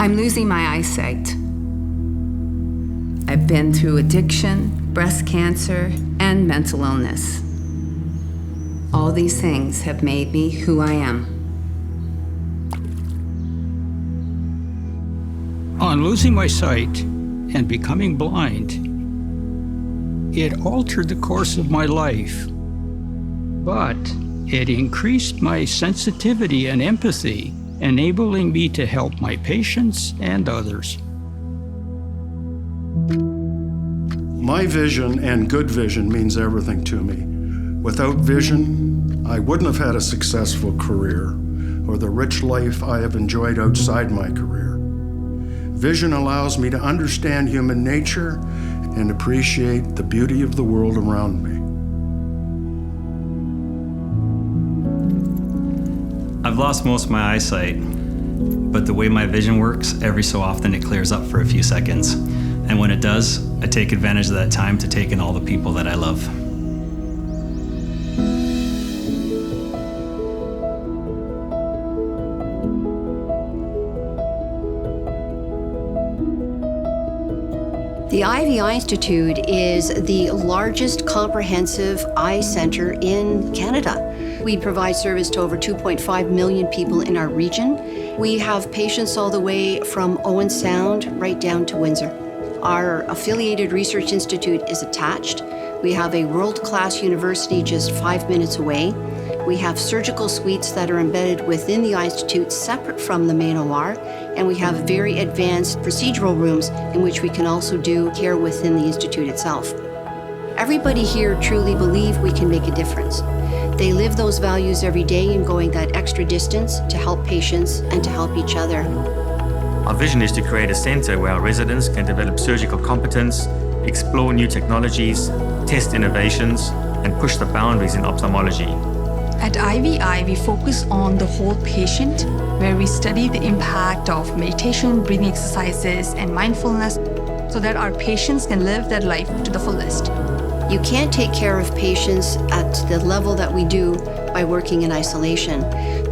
I'm losing my eyesight. I've been through addiction, breast cancer, and mental illness. All these things have made me who I am. On losing my sight and becoming blind, it altered the course of my life, but it increased my sensitivity and empathy, enabling me to help my patients and others. My vision and good vision means everything to me. Without vision, I wouldn't have had a successful career or the rich life I have enjoyed outside my career. Vision allows me to understand human nature and appreciate the beauty of the world around me. I've lost most of my eyesight, but the way my vision works, every so often it clears up for a few seconds. And when it does, I take advantage of that time to take in all the people that I love. The Ivey Eye Institute is the largest comprehensive eye center in Canada. We provide service to over 2.5 million people in our region. We have patients all the way from Owen Sound right down to Windsor. Our affiliated research institute is attached. We have a world-class university just 5 minutes away. We have surgical suites that are embedded within the Eye Institute, separate from the main OR, and we have very advanced procedural rooms in which we can also do care within the Institute itself. Everybody here truly believe we can make a difference. They live those values every day in going that extra distance to help patients and to help each other. Our vision is to create a center where our residents can develop surgical competence, explore new technologies, test innovations, and push the boundaries in ophthalmology. At Ivey Eye, we focus on the whole patient, where we study the impact of meditation, breathing exercises, and mindfulness so that our patients can live their life to the fullest. You can't take care of patients at the level that we do by working in isolation.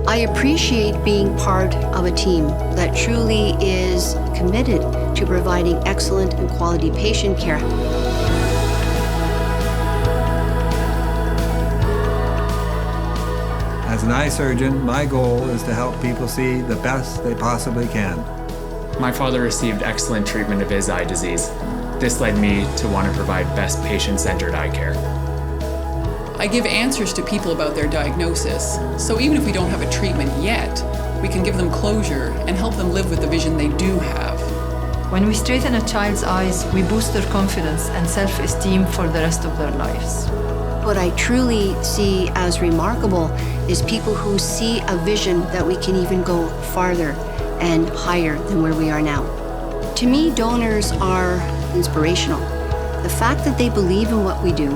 I appreciate being part of a team that truly is committed to providing excellent and quality patient care. As an eye surgeon, my goal is to help people see the best they possibly can. My father received excellent treatment of his eye disease. This led me to want to provide best patient-centered eye care. I give answers to people about their diagnosis, so even if we don't have a treatment yet, we can give them closure and help them live with the vision they do have. When we straighten a child's eyes, we boost their confidence and self-esteem for the rest of their lives. What I truly see as remarkable is people who see a vision that we can even go farther and higher than where we are now. To me, donors are inspirational. The fact that they believe in what we do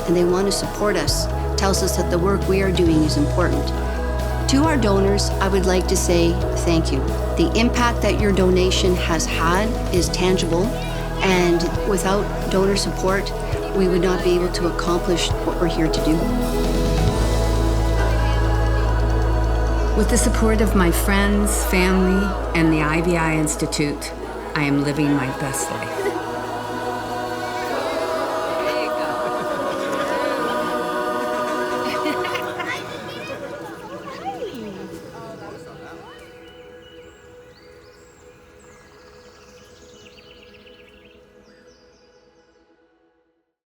and they want to support us tells us that the work we are doing is important. To our donors, I would like to say thank you. The impact that your donation has had is tangible, and without donor support, we would not be able to accomplish what we're here to do. With the support of my friends, family, and the Ivey Eye Institute, I am living my best life.